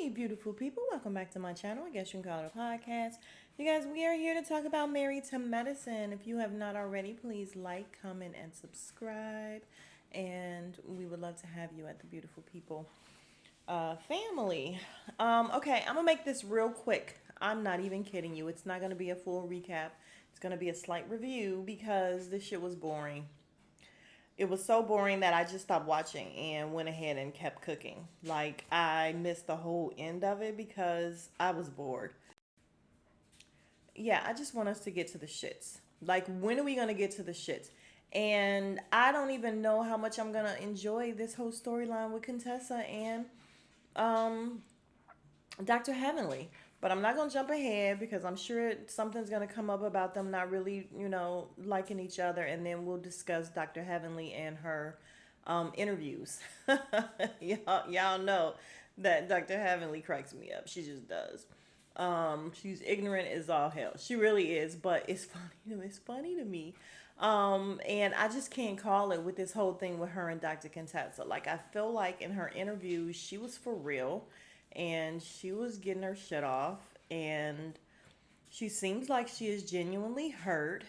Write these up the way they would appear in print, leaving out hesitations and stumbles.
Hey, beautiful people. Welcome back to my channel. I guess you can call it a podcast. You guys, we are here to talk about Married to Medicine. If you have not already, please like, comment, and subscribe. And we would love to have you at the beautiful people family. Okay, I'm going to make this real quick. I'm not even kidding you. It's not going to be a full recap. It's going to be a slight review because this shit was boring. It was so boring that I just stopped watching and went ahead and kept cooking. Like, I missed the whole end of it because I was bored. Yeah, I just want us to get to the shits. Like, when are we going to get to the shits? And I don't even know how much I'm going to enjoy this whole storyline with Contessa and um, Dr. Heavenly. But I'm not going to jump ahead because I'm sure something's going to come up about them not really, liking each other. And then we'll discuss Dr. Heavenly and her interviews. Y'all know that Dr. Heavenly cracks me up. She just does. She's ignorant as all hell. She really is, but it's funny. It's funny to me. And I just can't call it with this whole thing with her and Dr. Contessa. Like, I feel like in her interviews, she was for real and she was getting her shit off. And she seems like she is genuinely hurt,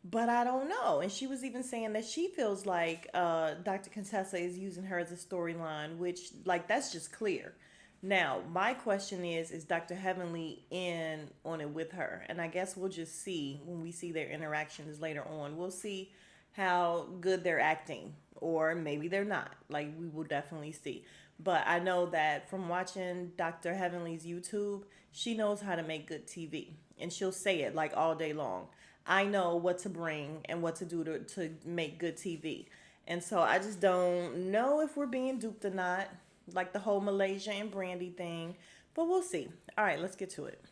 but I don't know. And she was even saying that she feels like Dr. Contessa is using her as a storyline, which, like, that's just clear. Now, my question is Dr. Heavenly in on it with her? And I guess we'll just see when we see their interactions later on. We'll see how good they're acting, or maybe they're not. Like, we will definitely see. But I know that from watching Dr. Heavenly's YouTube, she knows how to make good TV. And she'll say it like all day long. I know what to bring and what to do to make good TV. And so I just don't know if we're being duped or not, like the whole Malaysia and Brandy thing. But we'll see. All right, let's get to it.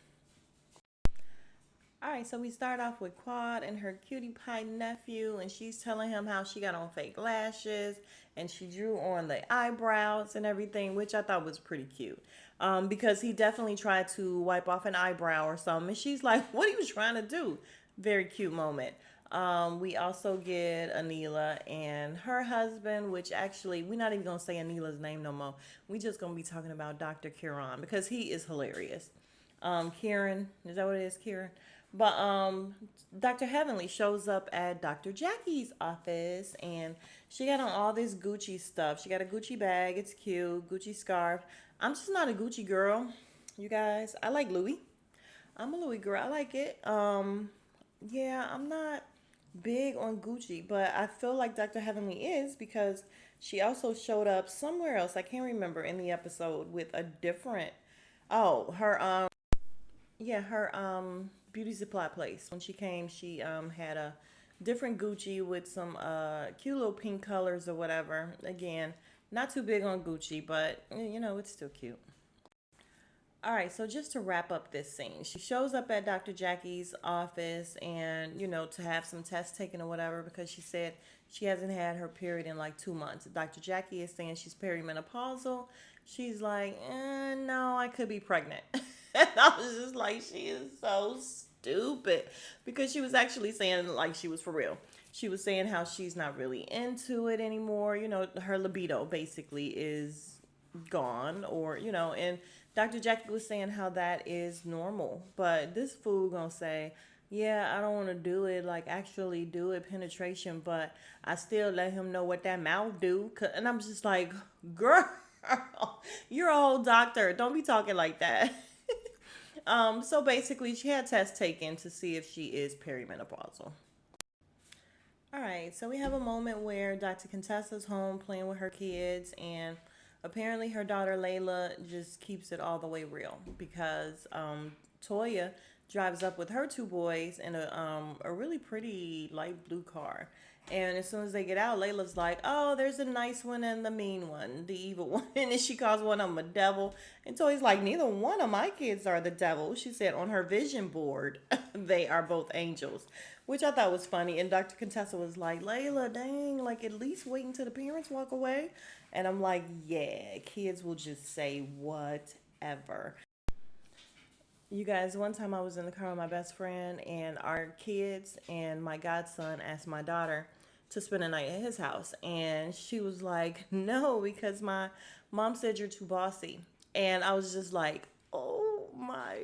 All right, so we start off with Quad and her cutie pie nephew, and she's telling him how she got on fake lashes and she drew on the eyebrows and everything, which I thought was pretty cute. Because he definitely tried to wipe off an eyebrow or something, and she's like, "What are you trying to do?" Very cute moment. We also get Anila and her husband, which actually we're not even gonna say Anila's name no more. We just gonna be talking about Dr. Kieran because he is hilarious. Kieran, is that what it is, Kieran? But Dr. Heavenly shows up at Dr. Jackie's office and she got on all this Gucci stuff. She got a Gucci bag, it's cute, Gucci scarf. I'm just not a Gucci girl, you guys. I like Louis. I'm a Louis girl. I like it. Yeah, I'm not big on Gucci, but I feel like Dr. Heavenly is because she also showed up somewhere else. I can't remember in the episode with a different. Oh, her yeah, her beauty supply place. When she came, she had a different Gucci with some cute little pink colors or whatever. Again, not too big on Gucci, but it's still cute. All right, so just to wrap up this scene, she shows up at Dr. Jackie's office and, to have some tests taken or whatever because she said she hasn't had her period in like 2 months. Dr. Jackie is saying she's perimenopausal. She's like, no, I could be pregnant. And I was just like, she is so stupid because she was actually saying like she was for real. She was saying how she's not really into it anymore. Her libido basically is gone and Dr. Jackie was saying how that is normal, but this fool gonna say, yeah, I don't want to do it, like actually do it penetration, but I still let him know what that mouth do. And I'm just like, girl, you're a whole doctor, don't be talking like that. So basically she had tests taken to see if she is perimenopausal. All right, so we have a moment where Dr. Contessa's home playing with her kids, and apparently her daughter Layla just keeps it all the way real because Toya drives up with her two boys in a really pretty light blue car. And as soon as they get out, Layla's like, "Oh, there's a nice one and the mean one, the evil one." And then she calls one of them a devil. And Toya's like, "Neither one of my kids are the devil." She said on her vision board, they are both angels, which I thought was funny. And Dr. Contessa was like, "Layla, dang, like at least wait until the parents walk away." And I'm like, yeah, kids will just say whatever. You guys, one time I was in the car with my best friend and our kids, and my godson asked my daughter to spend a night at his house. And she was like, no, because my mom said you're too bossy. And I was just like, oh my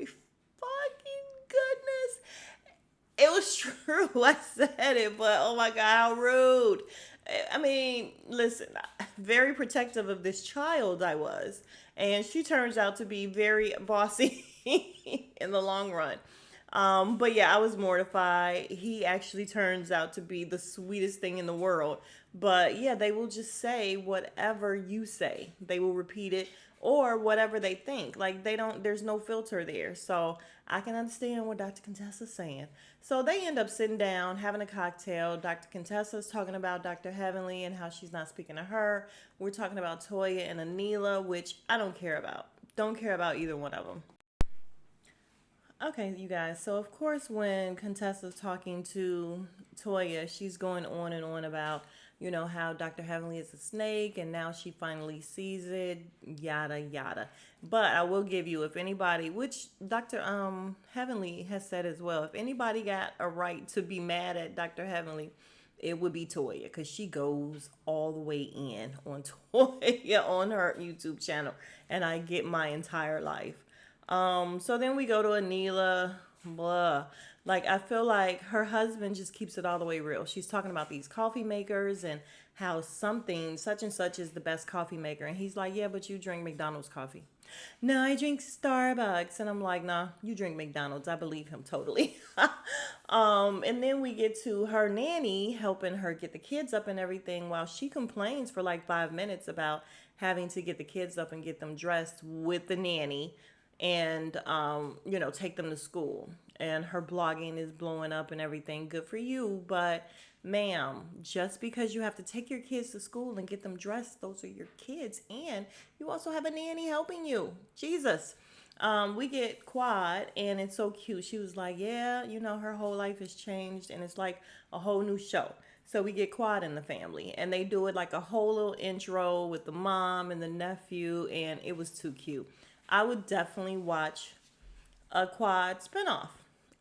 fucking goodness. It was true. I said it, but oh my God, how rude. I mean, listen, very protective of this child I was. And she turns out to be very bossy in the long run. But yeah, I was mortified. He actually turns out to be the sweetest thing in the world. But yeah, they will just say whatever you say. They will repeat it or whatever they think. Like they don't, there's no filter there. So I can understand what Dr. Contessa's saying. So they end up sitting down, having a cocktail. Dr. Contessa's talking about Dr. Heavenly and how she's not speaking to her. We're talking about Toya and Anila, which I don't care about. Don't care about either one of them. Okay, you guys. So of course, when Contessa's talking to Toya, she's going on and on about, how Dr. Heavenly is a snake, and now she finally sees it, yada yada. But I will give you, if anybody, which Dr. Heavenly has said as well, if anybody got a right to be mad at Dr. Heavenly, it would be Toya, because she goes all the way in on Toya on her YouTube channel, and I get my entire life. So then we go to Anila, blah. Like I feel like her husband just keeps it all the way real. She's talking about these coffee makers and how something such and such is the best coffee maker, and he's like, "Yeah, but you drink McDonald's coffee." No, I drink Starbucks, and I'm like, "Nah, you drink McDonald's." I believe him totally. And then we get to her nanny helping her get the kids up and everything, while she complains for like 5 minutes about having to get the kids up and get them dressed with the nanny and take them to school, and her blogging is blowing up and everything. Good for you, but ma'am, just because you have to take your kids to school and get them dressed, those are your kids, and you also have a nanny helping you. Jesus. We get Quad, and it's so cute. She was like, yeah, her whole life has changed, and it's like a whole new show. So we get Quad in the family, and they do it like a whole little intro with the mom and the nephew, and it was too cute. I would definitely watch a Quad spinoff.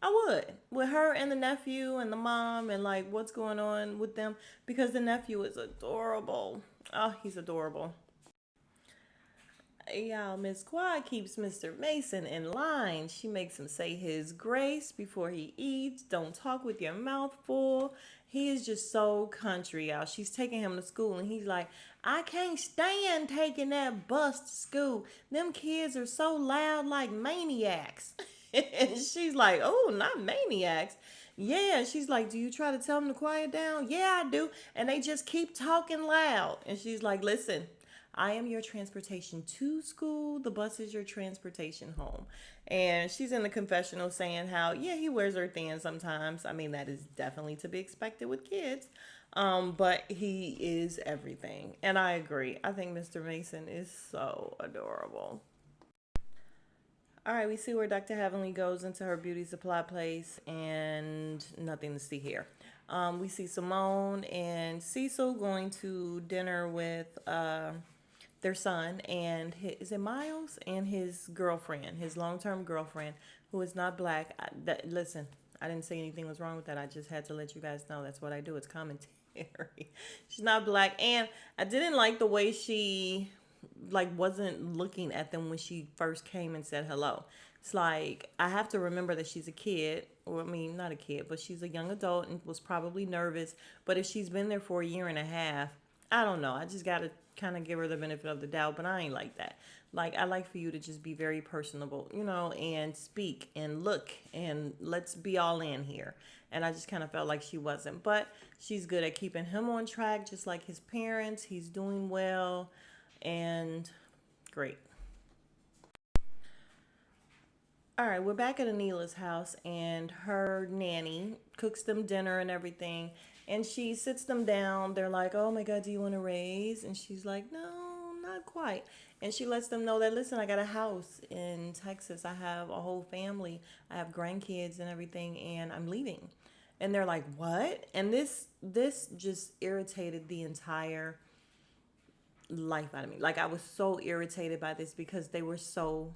I would, with her and the nephew and the mom, and like what's going on with them, because the nephew is adorable. Oh, he's adorable. Y'all, Miss Quad keeps Mr. Mason in line. She makes him say his grace before he eats. Don't talk with your mouth full. He is just so country, y'all. She's taking him to school, and he's like, I can't stand taking that bus to school. Them kids are so loud like maniacs. And she's like, oh, not maniacs. Yeah, she's like, do you try to tell them to quiet down? Yeah, I do. And they just keep talking loud. And she's like, listen, I am your transportation to school. The bus is your transportation home. And she's in the confessional saying how, yeah, he wears her thin sometimes. I mean, that is definitely to be expected with kids. But he is everything. And I agree. I think Mr. Mason is so adorable. All right, we see where Dr. Heavenly goes into her beauty supply place, and nothing to see here. We see Simone and Cecil going to dinner with their son, and is it Miles, and his girlfriend, his long-term girlfriend, who is not black. Listen, I didn't say anything was wrong with that. I just had to let you guys know that's what I do. It's commentary. She's not black, and I didn't like the way she like wasn't looking at them when she first came and said hello. It's like I have to remember that she's a kid, or I mean, not a kid, but she's a young adult and was probably nervous. But if she's been there for a year and a half, I don't know. I just gotta kind of give her the benefit of the doubt, but I ain't like that. Like I like for you to just be very personable, and speak and look and let's be all in here. And I just kind of felt like she wasn't, but she's good at keeping him on track, just like his parents. He's doing well, and great. All right, we're back at Anila's house, and her nanny cooks them dinner and everything. And she sits them down. They're like, oh my God, do you want to raise? And she's like, no, not quite. And she lets them know that, listen, I got a house in Texas. I have a whole family. I have grandkids and everything, and I'm leaving. And they're like, what? And this just irritated the entire life out of me. Like I was so irritated by this because they were so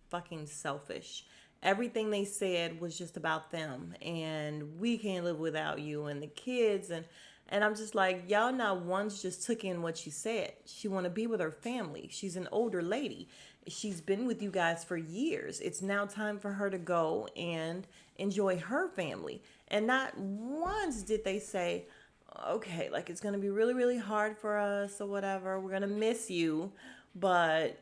fucking selfish. Everything they said was just about them, and we can't live without you and the kids, And I'm just like, y'all not once just took in what she said. She want to be with her family. She's an older lady. She's been with you guys for years. It's now time for her to go and enjoy her family. And not once did they say, okay, like it's going to be really, really hard for us or whatever. We're going to miss you. But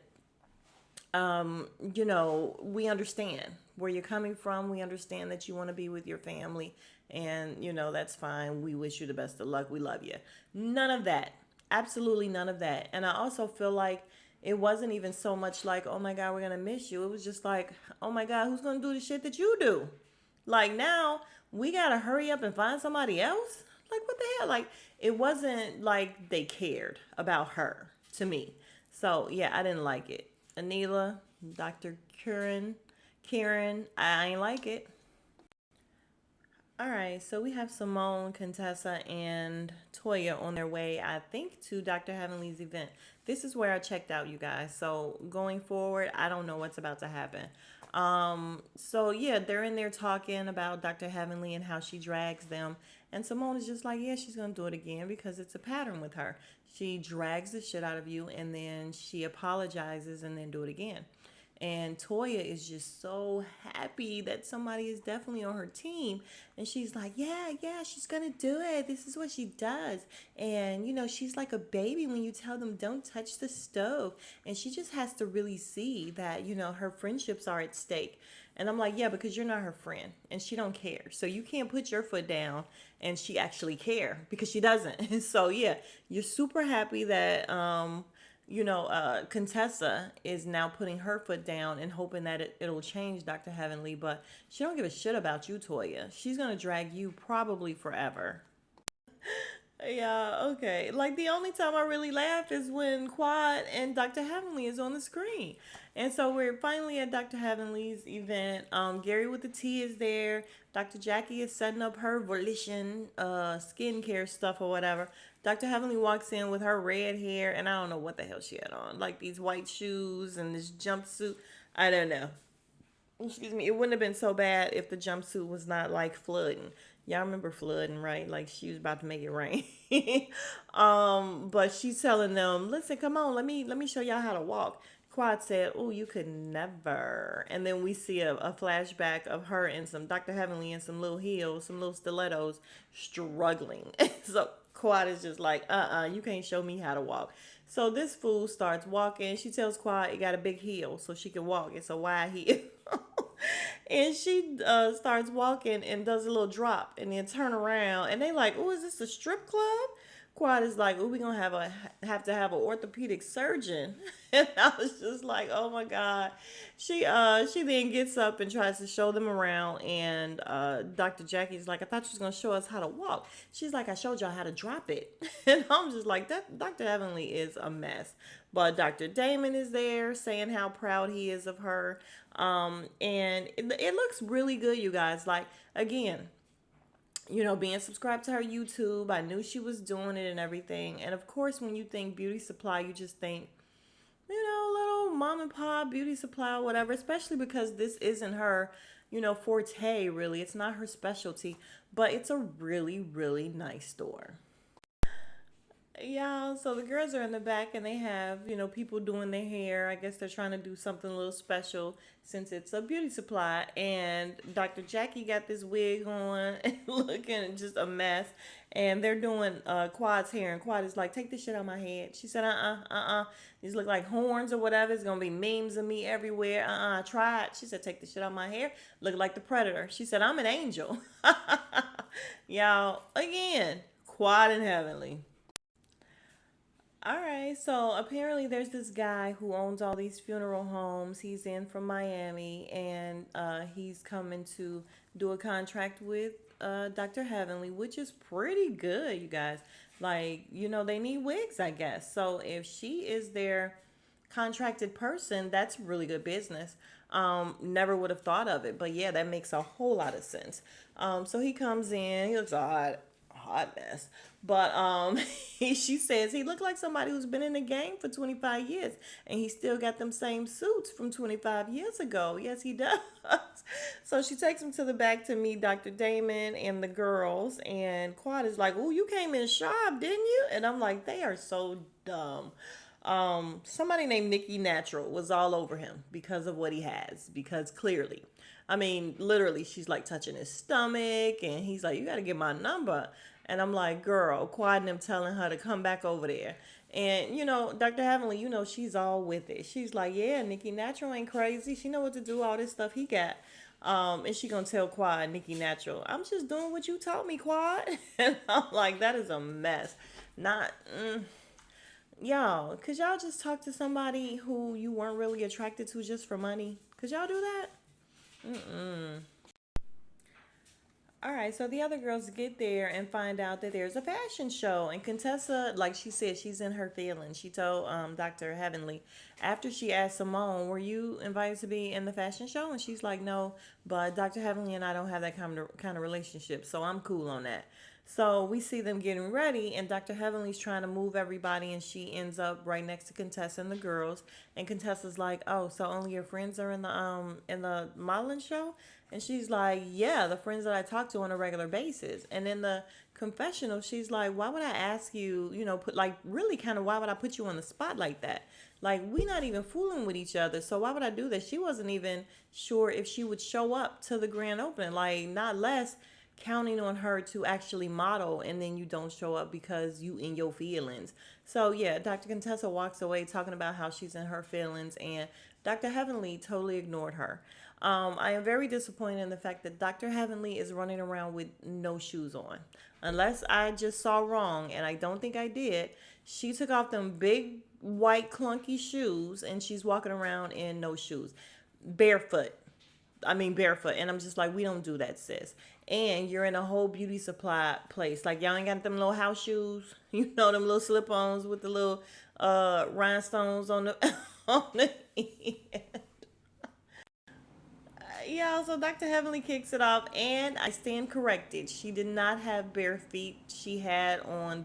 we understand where you're coming from. We understand that you want to be with your family, and that's fine. We wish you the best of luck. We love you. None of that. Absolutely none of that. And I also feel like it wasn't even so much like, oh my God, we're going to miss you. It was just like, oh my God, who's going to do the shit that you do? Like now, we got to hurry up and find somebody else? Like, what the hell? Like, it wasn't like they cared about her to me. So, yeah, I didn't like it. Anila, Dr. Karen, I ain't like it. All right, so we have Simone, Contessa, and Toya on their way, I think, to Dr. Heavenly's event. This is where I checked out, you guys. So going forward, I don't know what's about to happen. So yeah, they're in there talking about Dr. Heavenly and how she drags them. And Simone is just like, yeah, she's gonna do it again because it's a pattern with her. She drags the shit out of you and then she apologizes and then do it again. And Toya is just so happy that somebody is definitely on her team. And she's like, yeah, she's going to do it. This is what she does. And, she's like a baby when you tell them don't touch the stove. And she just has to really see that, her friendships are at stake. And I'm like, yeah, because you're not her friend and she don't care. So you can't put your foot down and she actually care because she doesn't. And so, yeah, you're super happy that, Contessa is now putting her foot down and hoping that it'll change Dr. Heavenly, but she don't give a shit about you, Toya. She's gonna drag you probably forever. Yeah, okay. Like the only time I really laughed is when Quad and Dr. Heavenly is on the screen. And so we're finally at Dr. Heavenly's event. Gary with the T is there. Dr. Jackie is setting up her Volition skincare stuff or whatever. Dr. Heavenly walks in with her red hair and I don't know what the hell she had on. Like these white shoes and this jumpsuit. I don't know. Excuse me, it wouldn't have been so bad if the jumpsuit was not like flooding. Y'all remember flooding, right? Like she was about to make it rain. But she's telling them, listen, come on, let me show y'all how to walk. Quad said, oh, you could never. And then we see a flashback of her in some Dr. Heavenly in some little heels, some little stilettos, struggling. So Quad is just like, you can't show me how to walk. So this fool starts walking. She tells Quad it got a big heel so she can walk. It's a wide heel. And she starts walking and does a little drop and then turn around and they like, oh, is this a strip club? Quad is like, oh, we gonna have to have an orthopedic surgeon. And I was just like, oh my God. She then gets up and tries to show them around and Dr. Jackie's like, I thought you was gonna show us how to walk. She's like, I showed y'all how to drop it. And I'm just like, that Dr. Heavenly is a mess. But Dr. Damon is there saying how proud he is of her. And it looks really good, you guys. Like, again, being subscribed to her YouTube, I knew she was doing it and everything. And of course, when you think beauty supply, you just think, little mom and pop beauty supply or whatever, especially because this isn't her, forte, really. It's not her specialty, but it's a really, really nice store. Yeah, so the girls are in the back and they have, people doing their hair. I guess they're trying to do something a little special since it's a beauty supply. And Dr. Jackie got this wig on and looking just a mess. And they're doing Quad's hair. And Quad is like, take this shit out my head. She said, these look like horns or whatever. It's going to be memes of me everywhere. I tried. She said, take this shit out my hair. Look like the Predator. She said, I'm an angel. Y'all, again, Quad and Heavenly. All right, so apparently there's this guy who owns all these funeral homes. He's in from Miami, and he's coming to do a contract with Dr. Heavenly, which is pretty good, you guys. Like, they need wigs, I guess. So if she is their contracted person, that's really good business. Never would have thought of it, but yeah, that makes a whole lot of sense. So he comes in, he looks odd. hot mess. But she says he looked like somebody who's been in the game for 25 years, and he still got them same suits from 25 years ago. Yes, he does. So she takes him to the back to meet Dr. Damon and the girls, and Quad is like, "Oh, you came in sharp, didn't you?" And I'm like, they are so dumb. Somebody named Nikki Natural was all over him because of what he has. Because clearly, I mean, literally, she's like touching his stomach, and he's like, "You got to get my number." And I'm like, "Girl," Quad and him telling her to come back over there. And Dr. Heavenly, she's all with it. She's like, "Yeah, Nikki Natural ain't crazy. She know what to do. All this stuff he got." And she gonna tell Quad, Nikki Natural, "I'm just doing what you taught me, Quad." And I'm like, that is a mess. Not. Y'all, could y'all just talk to somebody who you weren't really attracted to just for money? Could y'all do that? All right, so the other girls get there and find out that there's a fashion show, and Contessa, like she said, she's in her feelings. She told Dr. Heavenly after she asked Simone, "Were you invited to be in the fashion show?" And she's like, "No, but Dr. Heavenly and I don't have that kind of relationship, so I'm cool on that." So we see them getting ready, and Dr. Heavenly's trying to move everybody, and she ends up right next to Contessa and the girls. And Contessa's like, "Oh, so only your friends are in the modeling show?" And she's like, "Yeah, the friends that I talk to on a regular basis." And in the confessional, she's like, "Why would I ask you, put like really kind of why would I put you on the spot like that? Like we not even fooling with each other. So why would I do that?" She wasn't even sure if she would show up to the grand opening, like not less counting on her to actually model, and then you don't show up because you in your feelings. So yeah, Dr. Contessa walks away talking about how she's in her feelings, and Dr. Heavenly totally ignored her. I am very disappointed in the fact that Dr. Heavenly is running around with no shoes on. Unless I just saw wrong, and I don't think I did, she took off them big white clunky shoes and she's walking around in no shoes. Barefoot. I mean barefoot, and I'm just like, we don't do that, sis. And you're in a whole beauty supply place. Like y'all ain't got them little house shoes, them little slip-ons with the little rhinestones on the on the end. Yeah, so Dr. Heavenly kicks it off, and I stand corrected. She did not have bare feet. She had on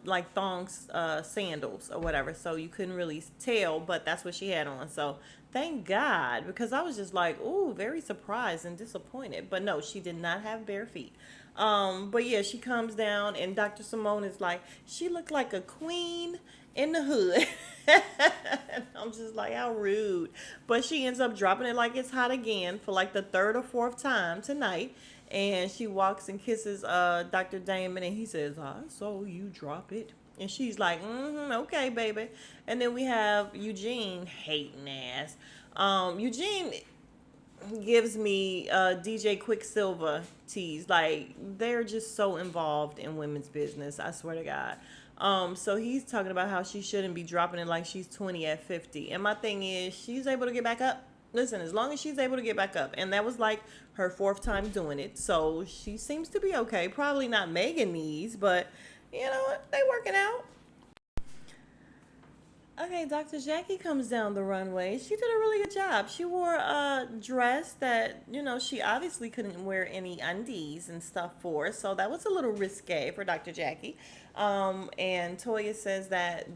like thongs, sandals or whatever, so you couldn't really tell, but that's what she had on. So thank God, because I was just like, ooh, very surprised and disappointed. But no, she did not have bare feet. But yeah, she comes down, and Dr. Simone is like, she looked like a queen in the hood. And I'm just like, how rude. But she ends up dropping it like it's hot again for like the third or fourth time tonight. And she walks and kisses Dr. Damon, and he says, "I saw you drop it." And she's like, "Okay, baby." And then we have Eugene, hating ass. Eugene gives me DJ Quicksilver tease. Like they're just so involved in women's business. I swear to God. So he's talking about how she shouldn't be dropping it like she's 20 at 50. And my thing is, she's able to get back up. Listen, as long as she's able to get back up, and that was like her fourth time doing it, so she seems to be okay. Probably not Megan needs, but you know what? They working out. Okay, Dr. Jackie comes down the runway. She did a really good job. She wore a dress that, she obviously couldn't wear any undies and stuff for, so that was a little risque for Dr. Jackie. And Toya says that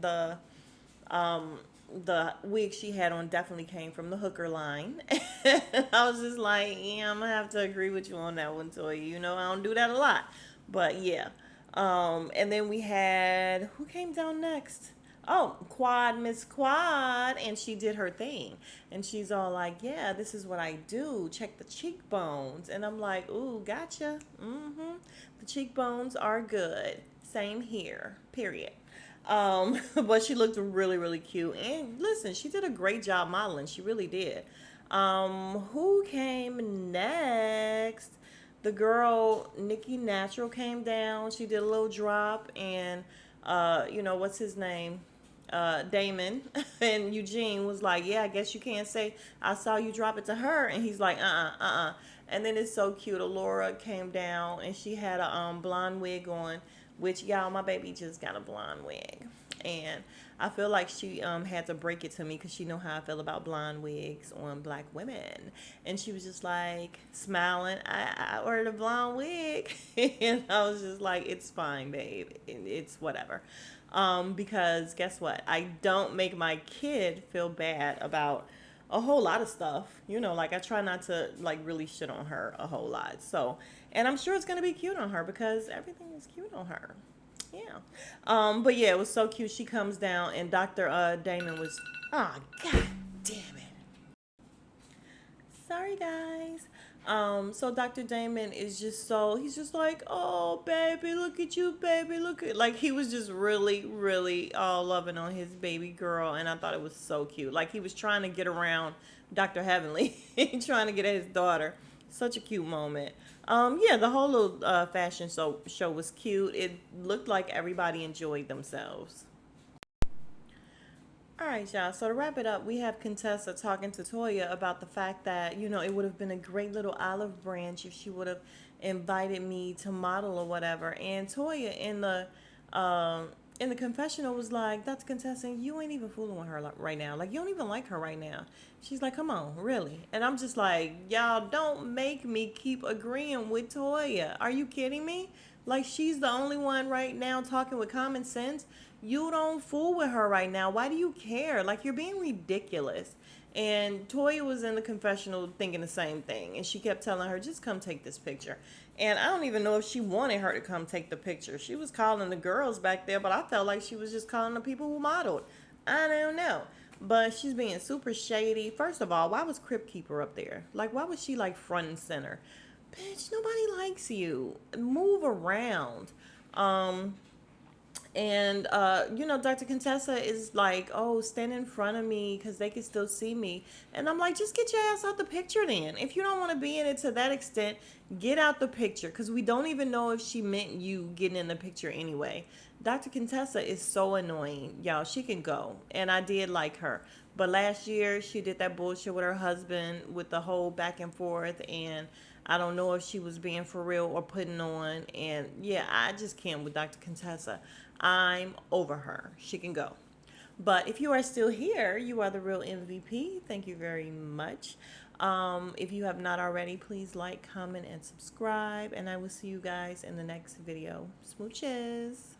um, the wig she had on definitely came from the hooker line. I was just like, yeah, I'm gonna have to agree with you on that one, Toya. I don't do that a lot, but yeah. And then we had who came down next? Oh, Miss Quad, and she did her thing. And she's all like, "Yeah, this is what I do. Check the cheekbones." And I'm like, "Ooh, gotcha. The cheekbones are good. Same here. Period." But she looked really, really cute. And listen, she did a great job modeling. She really did. Who came next? The girl Nikki Natural came down. She did a little drop, and what's his name? Damon and Eugene was like, "Yeah, I guess you can't say I saw you drop it to her." And he's like, And then it's so cute. Alora came down, and she had a blonde wig on, which y'all, my baby just got a blonde wig, and I feel like she had to break it to me because she know how I feel about blonde wigs on black women, and she was just like smiling. I ordered a blonde wig, and I was just like, it's fine, babe. It's whatever. Because guess what? I don't make my kid feel bad about a whole lot of stuff. Like I try not to like really shit on her a whole lot. So, and I'm sure it's gonna be cute on her because everything is cute on her. Yeah. But yeah, it was so cute. She comes down and Dr. Damon was, oh, god damn it. Sorry, guys. So Dr. Damon is just he's just like, oh, baby, look at you, baby, look at, like, he was just really, really loving on his baby girl, and I thought it was so cute. Like, he was trying to get around Dr. Heavenly, trying to get at his daughter. Such a cute moment. Yeah, the whole little fashion show was cute. It looked like everybody enjoyed themselves. All right, y'all. So to wrap it up, we have Contessa talking to Toya about the fact that, it would have been a great little olive branch if she would have invited me to model or whatever. And Toya um in the confessional was like, "That's Contessa, you ain't even fooling with her right now. Like, you don't even like her right now." She's like, "Come on, really?" And I'm just like, "Y'all don't make me keep agreeing with Toya. Are you kidding me? Like, she's the only one right now talking with common sense. You don't fool with her right now. Why do you care? Like, you're being ridiculous." And Toya was in the confessional thinking the same thing. And she kept telling her, just come take this picture. And I don't even know if she wanted her to come take the picture. She was calling the girls back there, but I felt like she was just calling the people who modeled. I don't know. But she's being super shady. First of all, why was Crypt Keeper up there? Like, why was she like front and center? Bitch, nobody likes you. Move around. Um, and Dr. Contessa is like, oh, stand in front of me because they can still see me. And I'm like, just get your ass out the picture then. If you don't want to be in it to that extent, get out the picture, because we don't even know if she meant you getting in the picture anyway. Dr. Contessa is so annoying. Y'all, she can go. And I did like her. But last year, she did that bullshit with her husband with the whole back and forth. And I don't know if she was being for real or putting on. And yeah, I just can't with Dr. Contessa. I'm over her. She can go. But if you are still here, you are the real MVP. Thank you very much. If you have not already, please like, comment, and subscribe. And I will see you guys in the next video. Smooches.